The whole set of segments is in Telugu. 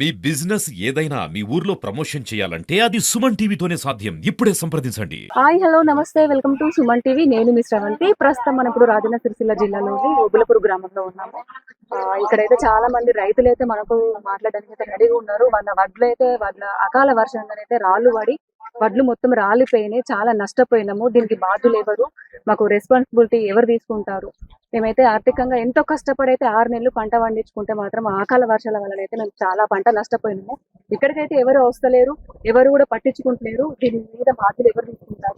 మీ బిజినెస్ ఏదైనా మీ ఊర్లో ప్రమోషన్ చేయాలంటే అది సుమన్ టీవీతోనే సాధ్యం. ఇప్పుడే సంప్రదించండి. హాయ్ హలో నమస్తే వెల్కమ్ టు సుమన్ టీవీ. నేను మీ శ్రవంతి. ప్రస్తుతం మనం ఇప్పుడు రాజన్న సిరిసిల్ల జిల్లాలోని ఓబులపూర్ గ్రామంలో ఉన్నాము. ఇక్కడైతే చాలా మంది రైతులు అయితే మనకు మాట్లాడడానికి అయితే రెడీగా ఉన్నారు. వాళ్ళ అకాల వర్షంగానైతే రాళ్ళు పడి వడ్లు మొత్తం రాలిపోయినాయి. చాలా నష్టపోయినాము. దీనికి బాధ్యులు ఎవరు, మాకు రెస్పాన్సిబిలిటీ ఎవరు తీసుకుంటారు? మేమైతే ఆర్థికంగా ఎంతో కష్టపడి అయితే 6 నెలలు పంట పండించుకుంటే మాత్రం అకాల వర్షాల వల్ల అయితే మేము చాలా పంట నష్టపోయినాము. ఇక్కడికైతే ఎవరు వస్తలేరు, ఎవరు కూడా పట్టించుకుంటలేరు. దీని మీద బాధ్యులు ఎవరు తీసుకుంటారు?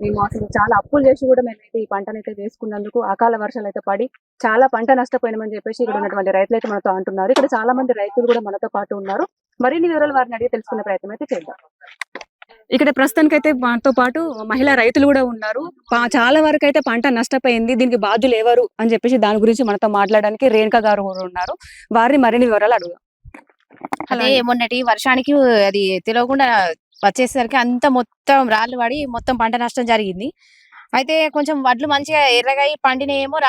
మేము అసలు చాలా అప్పులు చేసి కూడా మేమైతే ఈ పంటనైతే వేసుకున్నందుకు అకాల వర్షాలు అయితే పడి చాలా పంట నష్టపోయినామని చెప్పేసి ఇక్కడ ఉన్నటువంటి రైతులు అయితే మనతో అంటున్నారు. ఇక్కడ చాలా మంది రైతులు కూడా మనతో పాటు ఉన్నారు. మరిన్ని వివరాలు వారిని అడిగి తెలుసుకునే ప్రయత్నం అయితే చేద్దాం. ఇక్కడ ప్రస్తుతానికి అయితే మనతో పాటు మహిళా రైతులు కూడా ఉన్నారు. చాలా వరకు అయితే పంట నష్టపోయింది. దీనికి బాధ్యులు ఎవరు అని చెప్పేసి దాని గురించి మనతో మాట్లాడడానికి రేణుక గారు కూడా ఉన్నారు. వారిని మరిన్ని వివరాలు అడుగుదాం. అదే మొన్నటి వర్షానికి అది తెలియకుండా వచ్చేసరికి అంత మొత్తం రాళ్ళు పడి మొత్తం పంట నష్టం జరిగింది. అయితే కొంచెం వడ్లు మంచిగా ఎర్రగా పండినేమో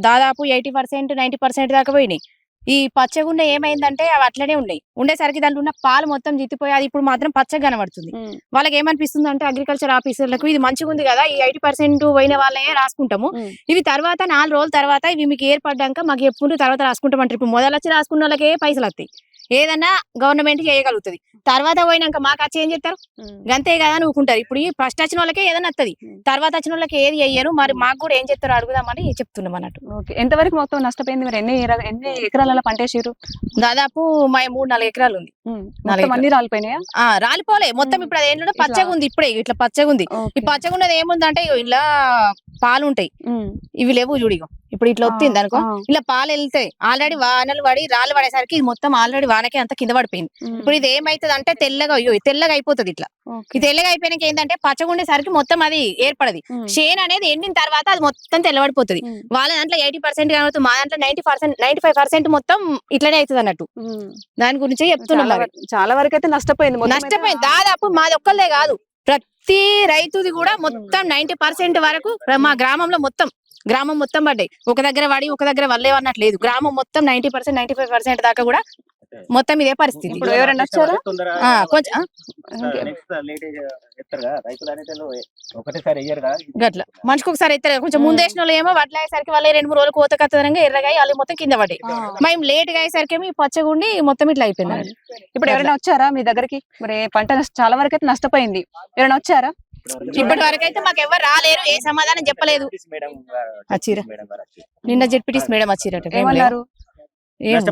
దాదాపు 80% 90% దాకా పోయినాయి. ఈ పచ్చగుండ ఏమైందంటే అవి అట్లనే ఉన్నాయి. ఉండేసరికి దాంట్లో ఉన్న పాలు మొత్తం జిత్తిపోయి అది ఇప్పుడు మాత్రం పచ్చగా కనబడుతుంది. వాళ్ళకి ఏమనిపిస్తుంది అంటే అగ్రికల్చర్ ఆఫీసర్లకు ఇది మంచిగా ఉంది కదా, ఈ 80% పోయిన వాళ్ళే రాసుకుంటాము, ఇవి తర్వాత 4 రోజుల తర్వాత ఇవి మీకు ఏర్పడ్డాక మాకు ఎప్పుడు తర్వాత రాసుకుంటామంటారు. ఇప్పుడు మొదలొచ్చి రాసుకున్న వాళ్ళకే పైసలు వస్తాయి. ఏదన్నా గవర్నమెంట్ చేయగలుగుతుంది. తర్వాత పోయినాక మాకు వచ్చి ఏం చేస్తారు? గంతే కదా అనుకుంటారు. ఇప్పుడు ఫస్ట్ వచ్చిన వాళ్ళకే ఏదైనా వస్తుంది, తర్వాత వచ్చిన వాళ్ళకి ఏది అయ్యారు. మరి మాకు కూడా ఏం చెప్తారో అడుగుదామని చెప్తున్నాం అన్నట్టు. ఎంతవరకు మొత్తం నష్టపోయింది? మరి ఎన్ని ఎకరాల పంటేసారు? దాదాపు మా 3-4 ఎకరాలు ఉంది. అన్ని రాలిపోయినాయా? రాలిపోలే మొత్తం. ఇప్పుడు అది ఏంటంటే పచ్చగా ఉంది. ఇప్పుడే ఇట్లా పచ్చగా ఉంది. ఈ పచ్చగా ఉన్నది ఏముందంటే ఇలా పాలు ఉంటాయి, ఇవి లేవు చూడిగో. ఇప్పుడు ఇట్లా వచ్చింది అనుకో, ఇలా పాలు వెళ్తాయి. ఆల్రెడీ వానలు పడి రాళ్ళు పడేసరికి ఇది మొత్తం ఆల్రెడీ వానకి అంత కింద పడిపోయింది. ఇప్పుడు ఇది ఏమైతుంది అంటే తెల్లగా అయిపోతుంది. ఇట్లా ఇది తెల్లగా అయిపోయినాక ఏంటంటే పచ్చగా ఉండేసరికి మొత్తం అది ఏర్పడది. షేన్ అనేది ఎండిన తర్వాత అది మొత్తం తెల్లబడిపోతుంది. వాళ్ళ దాంట్లో 80% కావచ్చు, మా దాంట్లో 95% మొత్తం ఇట్లనే అవుతుంది అన్నట్టు. దాని గురించి చెప్తున్నాం. చాలా వరకు అయితే నష్టపోయింది. దాదాపు మాది ఒక్కళ్ళే కాదు, ప్రతి రైతుది కూడా మొత్తం 90% వరకు మా గ్రామం మొత్తం పడ్డాయి. ఒక దగ్గర పడి ఒక దగ్గర వల్లే అన్నట్లేదు. గ్రామం మొత్తం 90% 95% దాకా కూడా మొత్తం ఇదే పరిస్థితి. ఇప్పుడు ఎవరైనా వచ్చారా? కొంచెం గట్ల మనిషికి ఒకసారి అయితే కొంచెం ముందేసిన వాళ్ళు ఏమో వడ్లు అయ్యేసరికి వాళ్ళు 2-3 రోజులు కోత కత్తరంగా ఎర్రగా వాళ్ళు మొత్తం కింద పడ్డాయి. మేము లేట్ గా అయ్యేసరికి ఏమో పచ్చగుండి మొత్తం ఇట్లా అయిపోయింది. ఇప్పుడు ఎవరైనా వచ్చారా మీ దగ్గరికి? మరి పంట చాలా వరకు అయితే నష్టపోయింది. ఎవరైనా వచ్చారా? ఇప్పటి వరకు అయితే మాకు ఎవరు రాలేరు, ఏ సమాధానం చెప్పలేదు. నిన్న జెడ్పీటీసీ మేడం వచ్చిరట. ఏమన్నారు? 10,000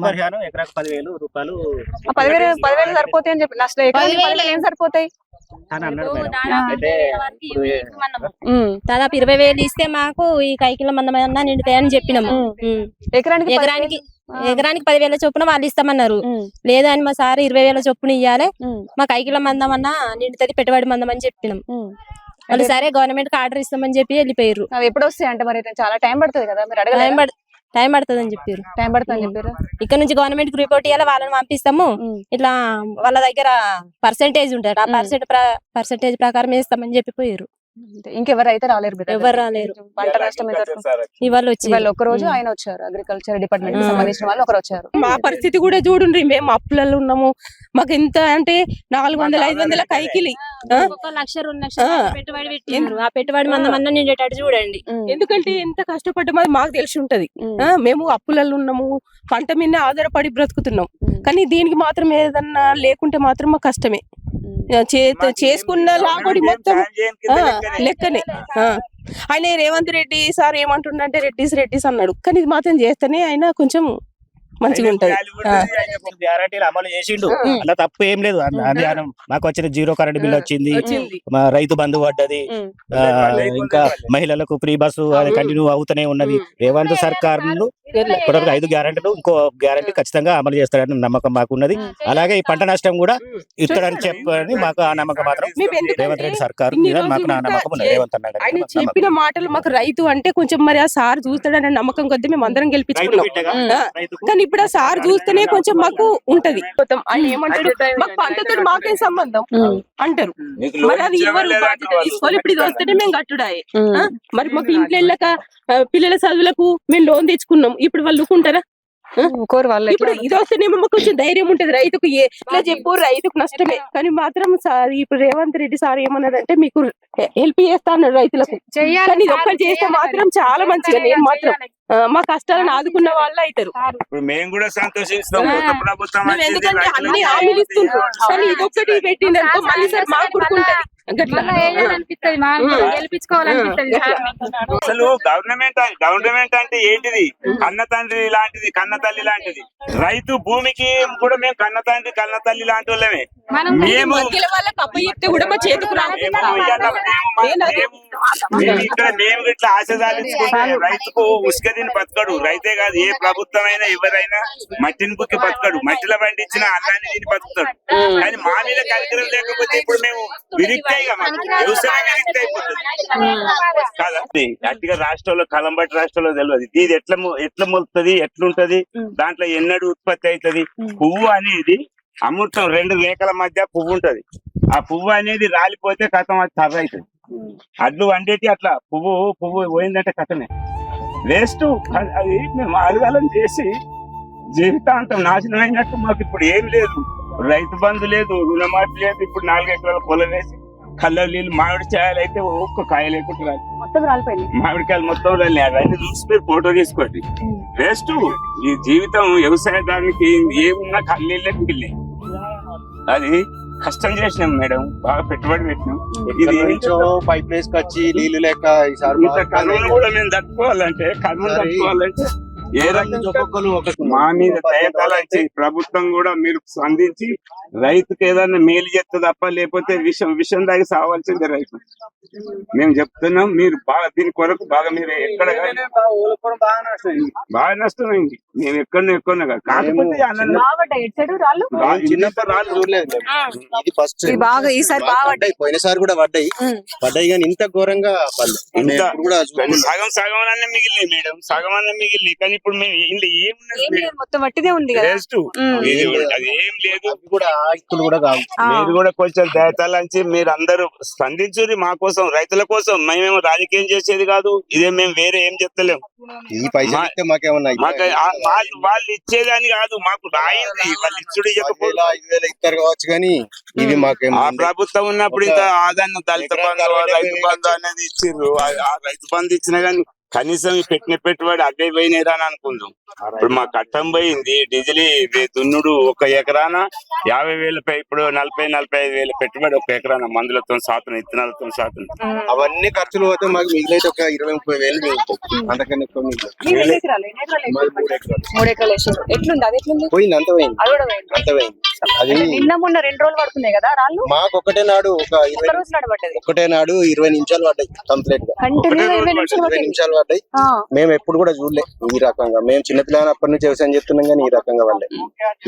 సరిపోతాయి అని చెప్పి. నష్టం 10,000 ఏం సరిపోతాయి? దాదాపు 20,000 ఇస్తే మాకు ఈ కైకిల మందమన్నా నిండుతాయని చెప్పినాము. ఎకరానికి 10,000 చొప్పున వాళ్ళు ఇస్తామన్నారు. లేదా అని మా సార్ 20,000 చొప్పున ఇయ్యాలి, మా కైకిల మందం అన్నా నిండుతుంది పెట్టుబడి మందం అని చెప్పినాం. వాళ్ళు సరే గవర్నమెంట్ కి ఆర్డర్ ఇస్తామని చెప్పి వెళ్ళిపోయారు. అవి ఎప్పుడు వస్తాయి అంటే మరి చాలా టైం పడుతుంది కదా, మీరు అడగలేదు? టైం పడుతుంది అని చెప్పారు. ఇక్కడ నుంచి గవర్నమెంట్ కి రిపోర్ట్ ఇవ్వాలి, వాళ్ళని పంపిస్తాము. ఇట్లా వాళ్ళ దగ్గర పర్సెంటేజ్ ఉంటుంది, ఆ పర్సెంటేజ్ ప్రకారం వేస్తామని చెప్పిపోయారు. ఇంకెవరు అయితే రాలేరు? ఎవరు రాలేరు. పంట నష్టం ఇవాళ వచ్చి ఒక రోజు ఆయన వచ్చారు, అగ్రికల్చర్ డిపార్ట్మెంట్ కి సంబంధించిన వాళ్ళు ఒకరు వచ్చారు. మా పరిస్థితి కూడా చూడండి, మేము అప్పులలో ఉన్నాము. మాకు ఎంత అంటే 400-500 కైకిలి, 1,00,000-2 లక్షలు పెట్టుబడి పెట్టిండ్రు. ఆ పెట్టుబడి మందమన్నా నిండేటట్టు చూడండి. ఎందుకంటే ఎంత కష్టపడ్డామో మాకు తెలిసి ఉంటది. మేము అప్పులలో ఉన్నాము, పంట మీద ఆధారపడి బ్రతుకుతున్నాం. కానీ దీనికి మాత్రం ఏదన్నా లేకుంటే మాత్రం మాకు కష్టమే. చేసుకున్న లాగోడి మొత్తం లెక్కనే. ఆయన రేవంత్ రెడ్డి సార్ ఏమంటుండంటే రెడ్డిస్ అన్నాడు, కానీ ఇది మాత్రం చేస్తేనే ఆయన కొంచెం మంచిగా ఉంటది. గ్యారంటీలు అమలు చేసిండు, అలా తప్పు ఏం లేదు. మాకు వచ్చిన 0 కరెంట్ బిల్ వచ్చింది, మా రైతు బంధు పడ్డది, ఇంకా మహిళలకు ఫ్రీ బస్సు అది కంటిన్యూ అవుతూనే ఉన్నది. రేవంత్ సర్కార్ ఇప్పటివరకు 5 గ్యారంటీలు, ఇంకో గ్యారంటీ ఖచ్చితంగా అమలు చేస్తారని నమ్మకం మాకు ఉన్నది. అలాగే ఈ పంట నష్టం కూడా ఇస్తాడని చెప్పని మాకు ఆ నమ్మకం మాత్రం రేవంత్ రెడ్డి సర్కార్ మీద మాకు నా నమ్మకం ఉన్నది. రేవంత్ అన్న ఆయన చెప్పిన మాటలు మాకు రైతు అంటే కొంచెం మరి ఆ సార్ చూస్తాడనే నమ్మకం కొద్దీ మేము అందరం గెలిపించుకున్నాం. కానీ ఇప్పుడు ఆ సార్ చూస్తేనే కొంచెం మాకు ఉంటది. ఆయన ఏమంటాడు, మాకు పంటతో మాకేం సంబంధం అంటారు. మరి అది ఎవరు బాధ్యత తీసుకోవాలి? ఇప్పుడు ఇది వస్తేనే మేము కట్టుడాయి. మరి మాకు ఇంట్లో వెళ్ళక పిల్లల చదువులకు మేము లోన్ తెచ్చుకున్నాం, ఇప్పుడు వాళ్ళు ఊరుకుంటారా? కోరు వాళ్ళు ఇప్పుడు ఇది వస్తేనేమో మాకు కొంచెం ధైర్యం ఉంటది రైతుకు ఎట్లా చెప్పు రైతుకు నష్టమే కానీ మాత్రం సార్ ఇప్పుడు రేవంత్ రెడ్డి సార్ ఏమన్నాడంటే మీకు హెల్ప్ చేస్తా అన్నాడు రైతులకు కానీ ఇది ఒక్కటి చేస్తే మాత్రం చాలా మంచిగా నేను మాత్రం మా కష్టాలను ఆదుకున్న వాళ్ళు అవుతారు ఇప్పుడు మేము కూడా సంతోషిస్తాం కొత్త ప్రభుత్వం మేము వచ్చింది, ఎందుకంటే రైతులకు అన్ని హామీలు ఇస్తుండ్రు కానీ ఇదొక్కటి పెట్టిందనుకో మళ్ళీ సార్ మాకు కుడుకుంటది గట్లా అసలు గవర్నమెంట్ అంటే ఏంటిది కన్న తండ్రి లాంటిది, కన్న తల్లి లాంటిది. రైతు భూమికి కూడా మేము కన్న తండ్రి కన్న తల్లి లాంటి వాళ్ళమే. మేము మధ్యలో వాళ్ళకి అప్ప చెప్తే కూడా మా చేతికి రాదు మేము ఇక్కడ మేము ఇట్లా ఆశదాలించుకుంటే రైతుకు ఉసుక తిని బతకడు. రైతే కాదు ఏ ప్రభుత్వం అయినా ఎవరైనా మట్టిని బుక్కి బతకడు. మట్టిలో పండించిన అన్నాన్ని తిని బతుకుతాడు. కానీ మా మీద కనికరం లేకపోతే ఇప్పుడు మేము విరిక్తాయి వ్యవసాయం విరిక్తి అయిపోతుంది కదా. గట్టిగా రాష్ట్రంలో కలంబట్టి రాష్ట్రంలో తెలియదు ఇది ఎట్లా మొలుతుంది ఎట్లుంటది, దాంట్లో ఎన్నడూ ఉత్పత్తి అవుతుంది. పువ్వు అనేది అమృతం రెండు రేఖల మధ్య పువ్వు ఉంటది. ఆ పువ్వు అనేది రాలిపోతే కథం అది తర్ర అవుతుంది. అడ్లు వండేటి అట్లా పువ్వు పోయిందంటే కథమే వేస్ట్. అది మేము ఆరుగాలం చేసి జీవితాంతం నాశనం అయినట్టు. మాకు ఇప్పుడు ఏం లేదు, రైతు బంధు లేదు, రుణమాఫీ లేదు. ఇప్పుడు 4 ఎకరాల పొలం వేసి కళ్ళ నీళ్ళు మామిడి కాయలు అయితే ఒక్క కాయ లేకుండా రాదు. మొత్తం రాలిపోయింది. మామిడికాయలు మొత్తం రాలి. అవన్నీ చూసి మీరు ఫోటో తీసుకోండి. వేస్ట్ ఈ జీవితం. వ్యవసాయదానికి ఏమున్నా కళ్ళీళ్ళే మిగిలి. అది కష్టం చేసినాం మేడం, బాగా పెట్టుబడి పెట్టినాం. ఇది పైప్ వేసుకొచ్చి నీళ్లు లేక కర్మను కూడా మేము తట్టుకోవాలంటే ఏ రకంగా మా మీద దయతలంచి ప్రభుత్వం కూడా మీరు స్పందించి రైతుకు ఏదైనా మేలు చేస్తే తప్ప లేకపోతే విషం దాగి సావాల్సిందే రైతు. మేము చెప్తున్నాం మీరు బాగా దీని కొరకు బాగా మీరు ఎక్కడ బాగా నష్టమైంది. మేము ఎక్కడో కాకపోతే చిన్నప్పుడు రాళ్ళు చూడలేదు. ఇది ఫస్ట్ బాగా ఈసారి బాగా పోయినసారి కూడా పడ్డాయి కానీ ఇంత ఘోరంగా ఇంత సగం సగం అన్నీ మిగిలినాయి మేడం, సగం అన్నీ మిగిలినాయి. కానీ ఇప్పుడు మేము ఇంట్లో ఏమున్నది మొత్తం వట్టిదే ఉంది కదా. వేస్ట్. అది ఏం లేదు. కూడా ఆస్తులు కూడా కాదు. మీరు కూడా కొంచెం దయతలంచి మీరు అందరూ స్పందించుర్రి మా కోసం, రైతుల కోసం. మేమేమో రాజకీయం చేసేది కాదు, ఇదే మేము వేరే ఏం చెప్తలేము. ఈ పైసలు మాకేమన్నా వాళ్ళు ఇచ్చేదని కాదు, మాకు రాయింది. వాళ్ళు ఇచ్చుడు 5,000 ఇస్తారు కావచ్చు కానీ ఇవి మాకేమో ఆ ప్రభుత్వం ఉన్నప్పుడు ఇంత ఆదాయం దళిత బంధు రైతు బంధు అనేది ఇచ్చిర్రు. ఆ రైతు బంధు ఇచ్చినా గానీ కనీసం పెట్టిన పెట్టుబడి అవే పోయినారా అని అనుకుందాం. ఇప్పుడు మా కట్టం పోయింది, డీజిల్ దున్నుడు 1 ఎకరాన 50,000. ఇప్పుడు 40,000-45,000 పెట్టుబడి 1 ఎకరాన. మందులతో సాతులు, ఇత్తనాలతో సాతులు, అవన్నీ ఖర్చులు పోతే మాకు మిగిలితే ఒక 20-30,000 మిగులుతాయి. అంతకన్నా ఎక్కువ మిగిలింది. 3 ఎకరాలు వేసారు. ఎట్లుంది అది? ఎట్లుంది? పోయింది, అంత పోయింది, అంత పోయింది. అది నిన్న మొన్న 2 రోజులు పడుతున్నాయి కదా రాళ్ళు. మాకు ఒకటే నాడు ఒక 20 నాడు 20 నిమిషాలు పడ్డాయి కంప్లీట్ గా. 20 నిమిషాలు పడ్డాయి. మేము ఎప్పుడు కూడా చూడలే ఈ రకంగా. మేము చిన్నపిల్లనప్పటి నుంచి వ్యవసాయం చేస్తున్నాం కానీ ఈ రకంగా పడ్డాయి.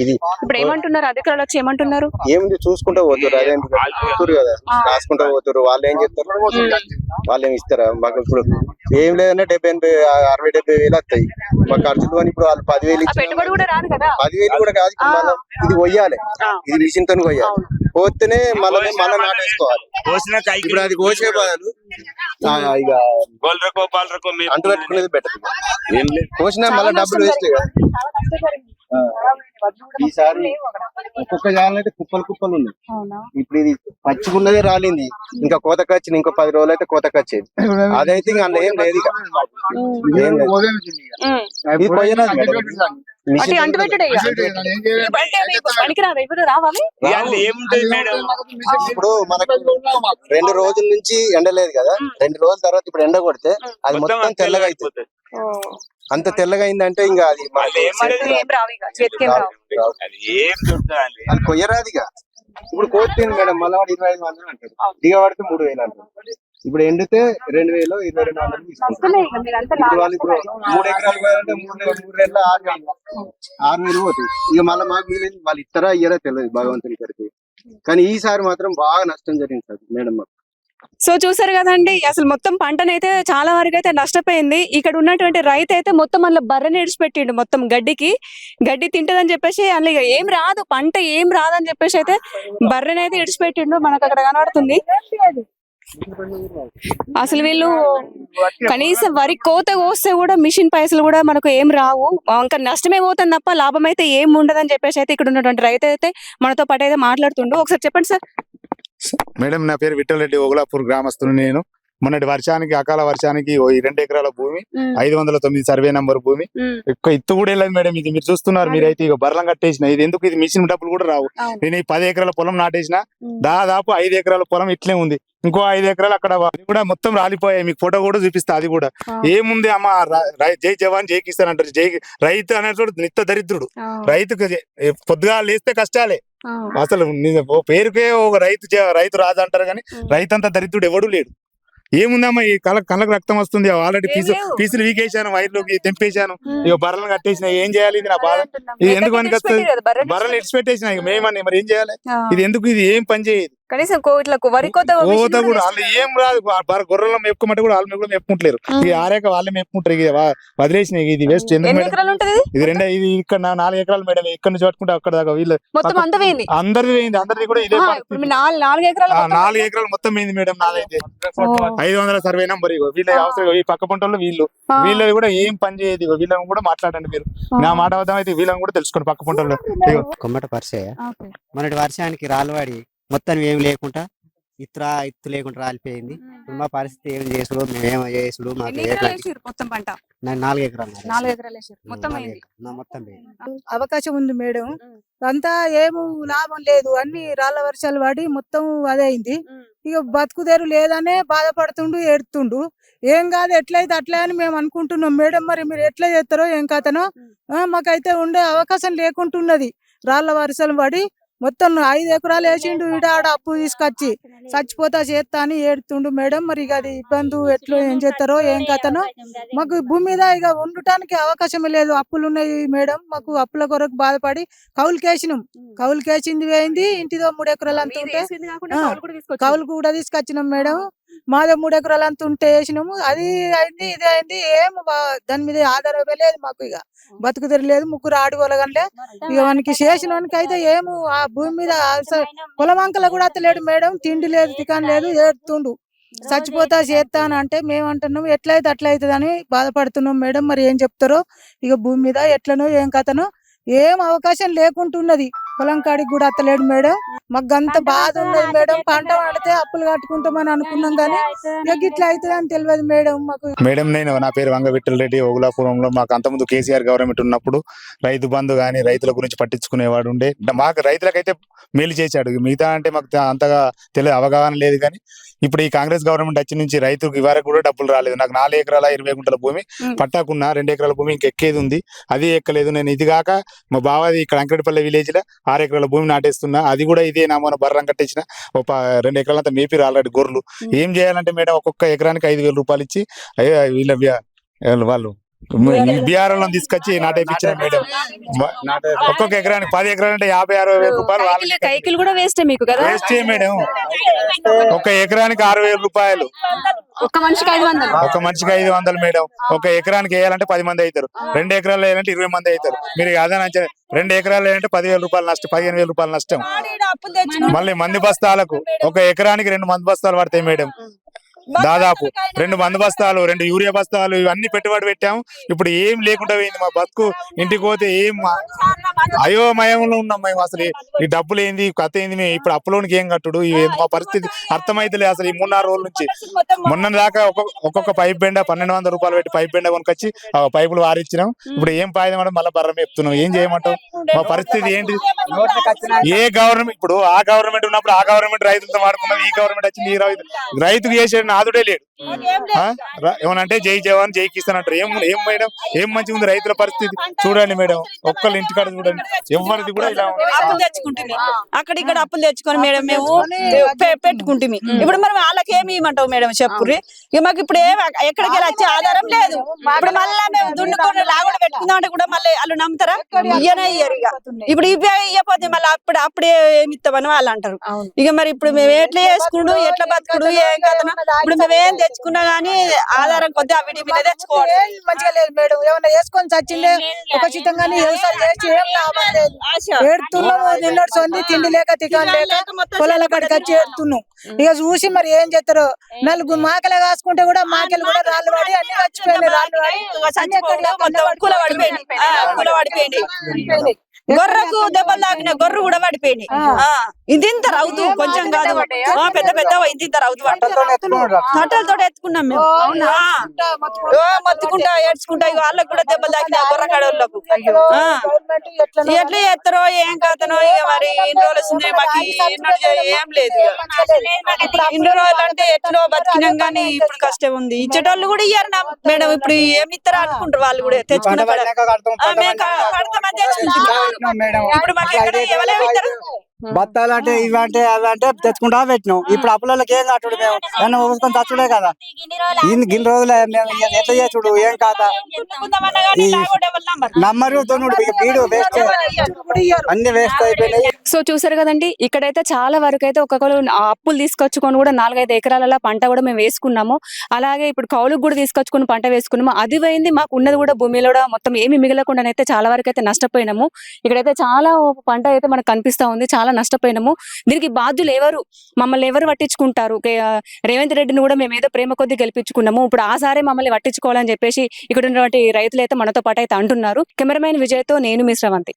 ఇది ఇప్పుడు ఏమంటున్నారు అధికారులు వచ్చి? ఏమంటున్నారు? ఏముంది చూసుకుంటా పోతున్నారు. అదే పోతురు కదా, రాసుకుంటా పోతురు. వాళ్ళు ఏం చెప్తారు, వాళ్ళు ఏమి ఇస్తారా మాకు? ఇప్పుడు ఏం లేదన్నా 60,000-70,000 వస్తాయి మా ఖర్చులు. అని ఇప్పుడు వాళ్ళు 10,000 ఇచ్చి 10,000 కూడా కాదు. ఇది కొయ్యాలి, ఇది మిషన్ తో కొయ్యాలి. పోతేనే మళ్ళీ నాటేసుకోవాలి. ఇప్పుడు అది కోసే బదులు ఇక అంటు పెట్టుకునేది బెటర్. కోసినా మళ్ళీ డబ్బులు వేస్ట్ కదా. ఈసారి ఒక్కొక్క జాలం అయితే కుప్పలు ఉన్నాయి. ఇప్పుడు ఇది పచ్చిగున్నదే రాలింది. ఇంకా కోతకు వచ్చింది. ఇంకో 10 రోజులు అయితే కోతకు వచ్చేది. అదైతే ఇంకా అందులో ఏం లేదు. ఇక ఇది కొయ్యరాదు ఇప్పుడు మనకు 2 రోజుల నుంచి ఎండలేదు కదా. 2 రోజుల తర్వాత ఇప్పుడు ఎండ కొడితే అది మొత్తం తెల్లగా అవుతుంది. అంత తెల్లగా అయిందంటే ఇంకా అది కొయ్యరాదిగా. ఇప్పుడు కోతింది మేడం మళ్ళీ 25,000 అంటారు. దిగబడితే 3,000 అంటారు. ఇప్పుడు ఎండితే 2,000, 22,000 తీసుకుంటారు. ఇప్పుడు వాళ్ళు ఇప్పుడు 3 ఎకరాలు పోయారంటే 3 6,000 పోతుంది. ఇక మళ్ళీ మాకు మిగిలింది వాళ్ళు ఇస్తారా ఇయ్యారా తెలియదు భగవంతుని కరికి. కానీ ఈసారి మాత్రం బాగా నష్టం జరిగింది సార్ మేడం మాకు. సో చూసారు కదండి, అసలు మొత్తం పంటనైతే చాలా వరకు అయితే నష్టపోయింది. ఇక్కడ ఉన్నటువంటి రైతు అయితే మొత్తం అందులో బర్రెని ఇడిచిపెట్టిండు. మొత్తం గడ్డి తింటదని చెప్పేసి అందులో ఏం రాదు, పంట ఏం రాదని చెప్పేసి అయితే బర్రెని అయితే ఇడిచిపెట్టిండు. మనకు అక్కడ కనబడుతుంది. అసలు వీళ్ళు కనీసం వరి కోత కోస్తే కూడా మిషన్ పైసలు కూడా మనకు ఏం రావు, ఇంకా నష్టమే పోతుంది తప్ప లాభం అయితే ఏం ఉండదని చెప్పేసి అయితే ఇక్కడ ఉన్నటువంటి రైతు అయితే మనతో పాటు అయితే మాట్లాడుతుండు. ఒకసారి చెప్పండి సార్. మేడం, నా పేరు విఠల్ రెడ్డి, ఓగులాపూర్ గ్రామస్తుని. నేను మొన్నటి వర్షానికి, అకాల వర్షానికి ఈ 2 ఎకరాల భూమి, 509 సర్వే నంబర్ భూమి, ఎక్కువ ఇత్తు కూడా వెళ్ళదు మేడం. ఇది మీరు చూస్తున్నారు, మీరైతే ఇక బర్లం కట్టేసిన. ఇది ఎందుకు, ఇది మిషన్ డబ్బులు కూడా రావు. నేను ఈ 10 ఎకరాల పొలం నాటేసిన, దాదాపు 5 ఎకరాల పొలం ఇట్లే ఉంది. ఇంకో 5 ఎకరాలు అక్కడ కూడా మొత్తం రాలిపోయాయి. మీకు ఫోటో కూడా చూపిస్తా. అది కూడా ఏముంది అమ్మ, జై జవాన్ జై కిసాన్ అంటారు. జై రైతు అనేటువంటి నిత్య దరిద్రుడు. రైతుకు పొద్దుగా లేస్తే కష్టాలే. అసలు పేరుకే ఒక రైతు రాజు అంటారు కానీ రైతు అంత దరిద్రుడు ఎవడు లేడు. ఏముందమ్మా, ఈ కళ్ళకు రక్తం వస్తుంది. ఆల్రెడీ పీసులు వీకేశాను, వైర్లోకి తెంపేశాను, ఇక బర్రెలు కట్టేసిన. ఏం చేయాలి? ఇది నా బాధ. ఇది ఎందుకు పనికి వస్తుంది? బర్రెలు ఇడిచిపెట్టేసిన, ఇక మేమని మరి ఏం చేయాలి? ఇది ఎందుకు, ఇది ఏం పని చేయదు. కనీసం వరి కోత కూడా వాళ్ళు ఏం రాదు. గొర్రెలు మేపుకోమంటే కూడా వాళ్ళు కూడా మేపుకుంటలేరు. ఇది ఆరేక వాళ్ళే మేపుకుంటారు. ఇక వదిలేసిన, ఇది వేస్ట్. ఎందుకు మేడం? ఇది ఇక్కడ 4 ఎకరాలు మేడం. ఇక్కడ నుంచి పట్టుకుంటే అక్కడ దాకా వీళ్ళు అందరిది పోయింది. అందరిది కూడా ఇదే 4 ఎకరాలు మొత్తం పోయింది మేడం. నాదైతే 500 సర్వే నంబర్. ఇగో వీళ్ళ అవసరం, ఈ పక్క పంటల్లో వీళ్ళది కూడా ఏం పని చేయదు. ఇగో వీళ్ళని కూడా మాట్లాడండి మీరు. నా మాట అబద్ధం అయితే వీళ్ళని కూడా తెలుసుకోండి. పక్క పంటల్లో కొమ్మట పరిచయ మొన్నటి వర్షానికి రాళ్ళవాడి మొత్తం ఏం లేకుండా ఇత్తు లేకుండా రాలిపోయింది. మా పరిస్థితి ఏం చేసుడు, మేమేమో చేసుడు. మాకు మొత్తం పంట 4 ఎకరాలు మొత్తం అవకాశం ఉంది మేడం. అంతా ఏమో లాభం లేదు, అన్ని రాళ్ళ వర్షాలు పడి మొత్తం అదే అయింది. ఇక బతుకుదేరు లేదనే బాధపడుతుండు, ఏడుతుండు. ఏం కాదు, ఎట్లయితే అట్లే అని మేము అనుకుంటున్నాం మేడం. మరి మీరు ఎట్లా చేస్తారో ఏం కథనో. మాకైతే ఉండే అవకాశం లేకుంటున్నది. రాళ్ళ వర్షాలు పడి మొత్తం 5 ఎకరాలు వేసిండు. ఆడ అప్పు తీసుకొచ్చి చచ్చిపోతా చేస్తా అని ఏడుతుండు మేడం. మరి ఇక అది ఇబ్బంది, ఎట్లా ఏం చేస్తారో ఏం కథనో. మాకు భూమి మీద ఇక ఉండటానికి అవకాశమే లేదు. అప్పులు ఉన్నాయి మేడం. మాకు అప్పుల కొరకు బాధపడి కౌలుకేసినాం. కౌలుకేసింది పోయింది. ఇంటిదో 3 ఎకరాలు అంత ఉంటే కౌలు కూడా తీసుకొచ్చినాం మేడం. మాదే 3 ఎకరాలు అంత ఉంటే వేసినాము. అది అయింది, ఇది అయింది. ఏం దాని మీద ఆధారమే లేదు మాకు. ఇక బతుకు తెరలేదు. 3 ఆడవాళ్ళగంటే ఇక మనకి చేసిన అయితే ఏమో ఆ భూమి మీద పొలమంకల కూడా అత్తలేడు మేడం. తిండి లేదు, తికాన్ లేదు, ఏడుతుండు. చచ్చిపోతా చేస్తాను అంటే మేము అంటున్నాం ఎట్లయితే అట్లయితుంది అని బాధపడుతున్నాం మేడం. మరి ఏం చెప్తారో ఇక భూమి మీద ఎట్లనో ఏం కథనో. ఏం అవకాశం లేకుంటున్నది. పొలం కాడికి కూడా అత్తలేడు మేడం. మాకు అంత బాధ ఉన్నది మేడం. పంట పండితే అప్పులు కట్టుకుంటామని అనుకున్నాం కానీ ఇట్లా అవుతుంది అని తెలియదు మేడం మాకు. మేడం, నా పేరు వంగ విఠల్ రెడ్డి, ఓగులాపురంలో. మాకు అంతకుముందు కేసీఆర్ గవర్నమెంట్ ఉన్నప్పుడు రైతు బంధు గానీ రైతుల గురించి పట్టించుకునేవాడు ఉండే. మాకు రైతులకైతే మేలు చేశాడు. మిగతా అంటే మాకు అంతగా తెలియదు, అవగాహన లేదు. కానీ ఇప్పుడు ఈ కాంగ్రెస్ గవర్నమెంట్ వచ్చి నుంచి రైతుకు ఇవరకు కూడా డబ్బులు రాలేదు. నాకు 4 ఎకరాల 20 గుంటల భూమి పట్టాకున్నా, 2 ఎకరాల భూమి ఇంకెక్కేది ఉంది. అది ఎక్కలేదు. నేను ఇది కాక మా బావది ఇక్కడ అంకటిపల్లి విలేజ్ లో 6 ఎకరాల భూమి నాటేస్తున్నా. అది కూడా ఇదే నా మన బర్రం కట్టించిన. 2 ఎకరాలంతా మేపిరు ఆల్రెడీ గొర్రెలు. ఏం చేయాలంటే మేడం, ఒక్కొక్క ఎకరానికి 5,000 రూపాయలు ఇచ్చి వాళ్ళు బీఆర్ఓ తీసుకొచ్చి నాటేపించిన మేడం. ఒక్కొక్క ఎకరానికి 10 ఎకరాలు అంటే 50-60 రూపాయలు కైకిలు కూడా వేస్ట్ మీకు కదా. Waste madam. ఒక ఎకరానికి 6,000 రూపాయలు. ఒక మనిషికి 500 మేడం. ఒక ఎకరానికి వేయాలంటే 10 మంది అవుతారు. 2 ఎకరాలు వేయాలంటే 20 మంది అవుతారు. మీరు అదే 2 ఎకరాలు వేయాలంటే 10,000 రూపాయలు నష్టం, 15,000 రూపాయలు నష్టం. మళ్ళీ మంది బస్తాలకు ఒక ఎకరానికి 2 మంది బస్తాలు పడతాయి మేడం. దాదాపు 2 మంది బస్తాలు, 2 యూరియా బస్తాలు, ఇవన్నీ పెట్టుబడి పెట్టాము. ఇప్పుడు ఏం లేకుండా పోయింది మా బతుకు. ఇంటికి పోతే ఏం అయోమయంలో ఉన్నాం మేము. అసలు ఈ డబ్బులు ఏంది, కథ ఏంది, మేము ఇప్పుడు అప్పులోనికి ఏం కట్టుడు, మా పరిస్థితి అర్థమైతలే. అసలు ఈ 3-4 రోజుల నుంచి మొన్న దాకా ఒక్కొక్క పైప్ బెండ 1,200 రూపాయలు పెట్టి పైప్ బెండ కొనుకొచ్చి పైపులు వారిచ్చినాం. ఇప్పుడు ఏం పాయడం మళ్ళీ బర్రం చెప్తున్నాం. ఏం చేయమంటావు? మా పరిస్థితి ఏంటి? ఏ గవర్నమెంట్, ఇప్పుడు ఆ గవర్నమెంట్ ఉన్నప్పుడు ఆ గవర్నమెంట్ రైతులతో వాడుకున్నాం. ఈ గవర్నమెంట్ వచ్చి ఈ రైతుకు చేసే నాదుడే లేడు. ఏమనంటే జై జవాన్ జై కిసాన్ అంటారు. ఏం మేడం, ఏం మంచిగా ఉంది రైతుల పరిస్థితి? చూడండి మేడం, ఒక్కళ్ళు ఇంటికాడ చూడండి, ఎవరిది కూడా ఇలా అప్పులు తెచ్చుకుంటుంది. అక్కడ ఇక్కడ అప్పులు తెచ్చుకొని మేడం మేము పెట్టుకుంటుంది. ఇప్పుడు మనం వాళ్ళకి ఏమి ఇవ్వమంటావు మేడం చెప్పుర్రి. మాకు ఇప్పుడు ఎక్కడికి వెళ్ళి వచ్చే ఆధారం లేదు. ఇప్పుడు మళ్ళీ మేము దున్నుకొని లాగుడు పెట్టుకుందాం అంటే కూడా మళ్ళీ వాళ్ళు నమ్ముతారా? ఇయ్యనే ఇయ్యరు. ఇక ఇప్పుడు ఇవే ఇయ్యపోతే మళ్ళీ అప్పుడే ఏమి ఇస్తామని వాళ్ళు అంటారు. ఇక మరి ఇప్పుడు మేము ఎట్లా చేసుకుంటూ ఎట్లా బతుకుడు ఏం కదా. ఇప్పుడు మేమేం తెచ్చుకున్నా గానీ ఆధారం కొద్ది అవిటి మీద తెచ్చుకోవాలి. ఏం మంచిగా లేదు మేడం, ఏమన్నా వేసుకొని చచ్చిందే ఒక చిత్తంగానే వ్యవసాయం చేసి ఏం లాభం లేదు. ఏడుతున్నాము, నిన్నటి సొంది తిండి లేక తికాన్ లేక పొలాల కాడికి వచ్చి ఏడుతున్నాం. ఇక చూసి మరి ఏం చేస్తారో, నలుగురు మాకలే కాసుకుంటే కూడా మాకెలు కూడా రాళ్ళు పడి అన్ని చచ్చిపోయినాయి. రాళ్ళు పడి కుల పడిపోయింది. గొర్రెకు దెబ్బలు తాకిన గొర్రె కూడా పడిపోయింది. ఇంత రౌతు కొంచెం కాదు, పెద్ద పెద్ద ఇంత రౌతు కట్టలతో ఎత్తుకున్నాం మేము. మొత్తుకుంటా ఏడ్చుకుంటా ఇక వాళ్ళకు కూడా దెబ్బలు తాకిన గొర్రె కడలకు. ఎట్లా చేస్తారో ఏం కాతనో ఇక మరి ఇన్ని రోజులు వస్తుంది మాకు ఏం లేదు. ఇన్ని రోజులు అంటే ఎట్లో బతికినాం గానీ ఇప్పుడు కష్టం ఉంది. ఇచ్చేటోళ్ళు కూడా ఇయ్యారు మేడం, ఇప్పుడు ఏమి ఇస్తారా అనుకుంటారు వాళ్ళు కూడా తెచ్చుకున్న ఇప్పుడు మాకు ఎక్కడ ఎవరేమి ఇస్తారు. బత్తాలంటే ఇవంటే అవంటే తెచ్చుకుంటా పెట్టినాం. ఇప్పుడు అప్పులకి ఏం కట్టుడు, మేము ఏమన్నా ఊసుకొని తచ్చుడే కదా. గిన్ని రోజులు మేము ఎట్లా చేసుడు ఏం కాదా నమ్మరు తోనుడు వీడు వేస్ట్, అన్ని వేస్ట్ అయిపోయినాయి. సో చూసారు కదండి, ఇక్కడైతే చాలా వరకు అయితే ఒక్కొక్కరు అప్పులు తీసుకొచ్చుకొని కూడా 4-5 ఎకరాల పంట కూడా మేము వేసుకున్నాము. అలాగే ఇప్పుడు కౌలుకు కూడా తీసుకొచ్చుకుని పంట వేసుకున్నాము. అది పోయింది, మాకు ఉన్నది కూడా భూమిలో కూడా మొత్తం ఏమి మిగలకుండా అయితే చాలా వరకు అయితే నష్టపోయినాము. ఇక్కడైతే చాలా పంట అయితే మనకు కనిపిస్తా ఉంది, చాలా నష్టపోయినాము. దీనికి బాధ్యులు ఎవరు, మమ్మల్ని ఎవరు పట్టించుకుంటారు? రేవంత్ రెడ్డిని కూడా మేము ఏదో ప్రేమ కొద్ది గెలిపించుకున్నాము, ఇప్పుడు ఆసారే మమ్మల్ని పట్టించుకోవాలని చెప్పేసి ఇక్కడ ఉన్నటువంటి రైతులు అయితే మనతో పాటు అయితే అంటున్నారు. కెమెరామెన్ విజయ్తో నేను మీ శ్రవంతి.